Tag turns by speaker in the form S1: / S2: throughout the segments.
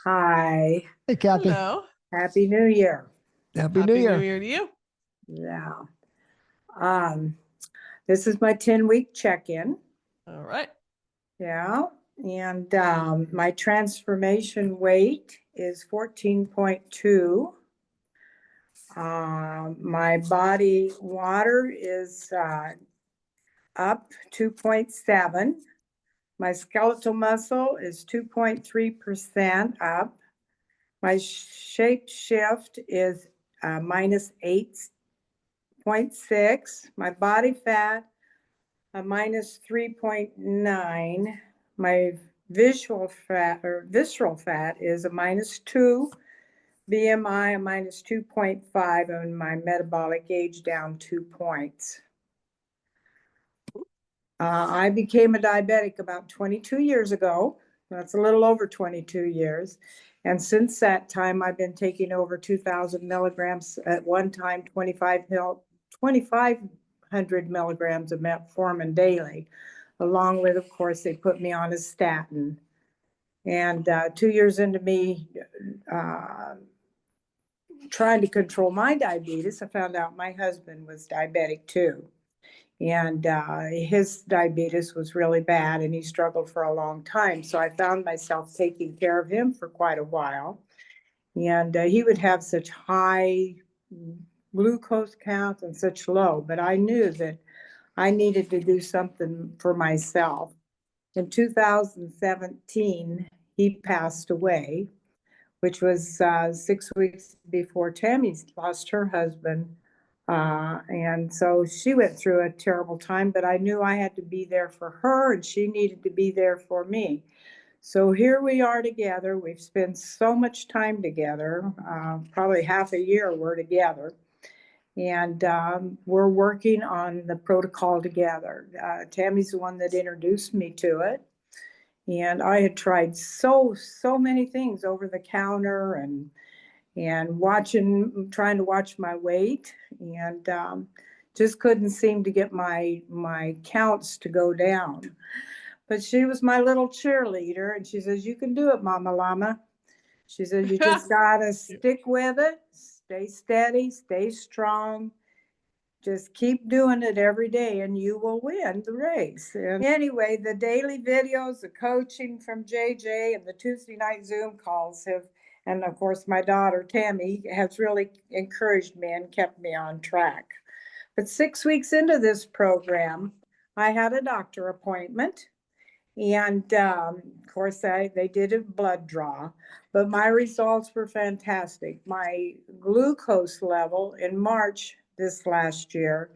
S1: Hi.
S2: Hey, Cathy.
S3: Hello.
S1: Happy New Year.
S2: Happy New
S3: Happy New
S2: Year.
S3: Year to you.
S1: Yeah. Um, this is my 10-week check-in.
S3: All right.
S1: Yeah. And my transformation weight is 14.2. My body water is up 2.7. My skeletal muscle is 2.3% up. My shape shift is minus 8.6. My body fat a minus 3.9. My visceral fat is a minus 2. BMI a minus 2.5, and my metabolic age down 2 points. I became a diabetic about 22 years ago. That's a little over 22 years. And since that time, I've been taking over 2,000 milligrams at one time, 2,500 milligrams of metformin daily, along with, of course, they put me on a statin. And 2 years into me trying to control my diabetes, I found out my husband was diabetic too. And his diabetes was really bad, and he struggled for a long time. So I found myself taking care of him for quite a while. And he would have such high glucose counts and such low, but I knew that I needed to do something for myself. In 2017, he passed away, which was 6 weeks before Tammy lost her husband. And so she went through a terrible time, but I knew I had to be there for her, and she needed to be there for me. So here we are together. We've spent so much time together, probably half a year we're together. And we're working on the protocol together. Tammy's the one that introduced me to it. And I had tried so many things over the counter and trying to watch my weight, and just couldn't seem to get my counts to go down. But she was my little cheerleader, and she says, "You can do it, Mama Llama." She says, "You just gotta stick with it, stay steady, stay strong. Just keep doing it every day and you will win the race." And anyway, the daily videos, the coaching from JJ, and the Tuesday night Zoom calls and of course my daughter Tammy has really encouraged me and kept me on track. But 6 weeks into this program, I had a doctor appointment. And of course, they did a blood draw, but my results were fantastic. My glucose level in March this last year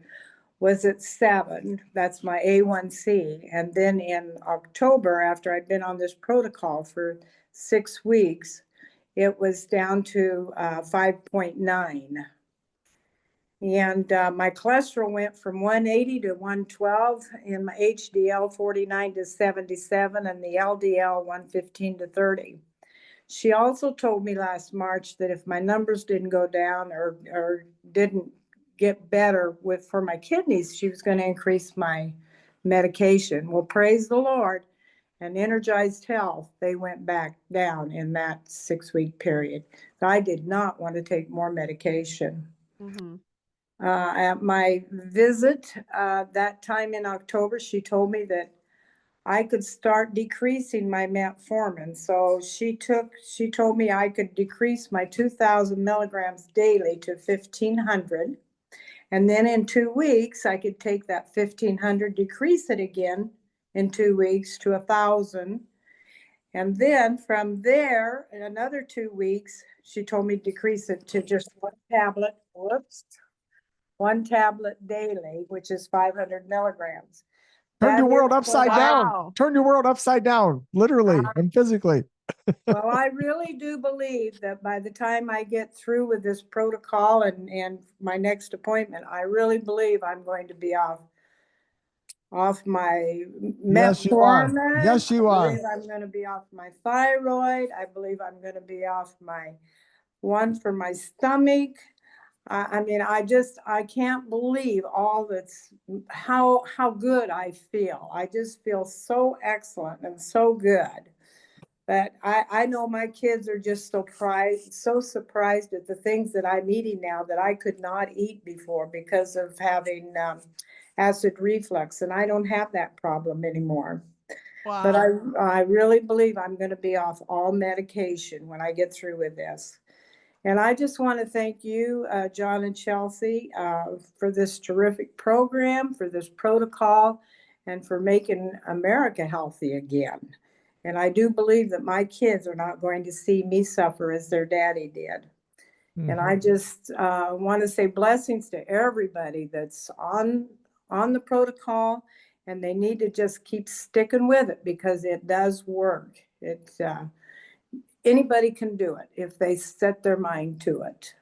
S1: was at 7. That's my A1C. And then in October, after I'd been on this protocol for 6 weeks, it was down to 5.9. And my cholesterol went from 180 to 112, and my HDL 49 to 77, and the LDL 115 to 30. She also told me last March that if my numbers didn't go down or didn't get better for my kidneys, she was going to increase my medication. Well, praise the Lord. And Energized Health, they went back down in that 6-week period. I did not want to take more medication.
S3: Mm-hmm.
S1: At my visit that time in October, she told me that I could start decreasing my metformin. So she told me I could decrease my 2,000 milligrams daily to 1,500. And then in 2 weeks, I could take that 1,500, decrease it again in 2 weeks to 1,000. And then from there, in another 2 weeks, she told me to decrease it to just one tablet. Whoops. One tablet daily, which is 500 milligrams.
S2: Turn your
S1: That
S2: world
S1: is what
S2: upside down. Turn your world upside down, literally and physically.
S1: well, I really do believe that by the time I get through with this protocol and my next appointment, I really believe I'm going to be off my
S2: Yes, you are.
S1: metformin.
S2: Yes, you
S1: I
S2: are.
S1: believe I'm going to be off my thyroid. I believe I'm going to be off my one for my stomach. I mean, I can't believe how good I feel. I just feel so excellent and so good. But I know my kids are just so surprised at the things that I'm eating now that I could not eat before because of having acid reflux, and I don't have that problem anymore. But
S3: Wow.
S1: I really believe I'm going to be off all medication when I get through with this. And I just want to thank you, John and Chelsea, for this terrific program, for this protocol, and for making America healthy again. And I do believe that my kids are not going to see me suffer as their daddy did. And I just want to say blessings to everybody that's on the protocol, and they need to just keep sticking with it because it does work. It's anybody can do it if they set their mind to it.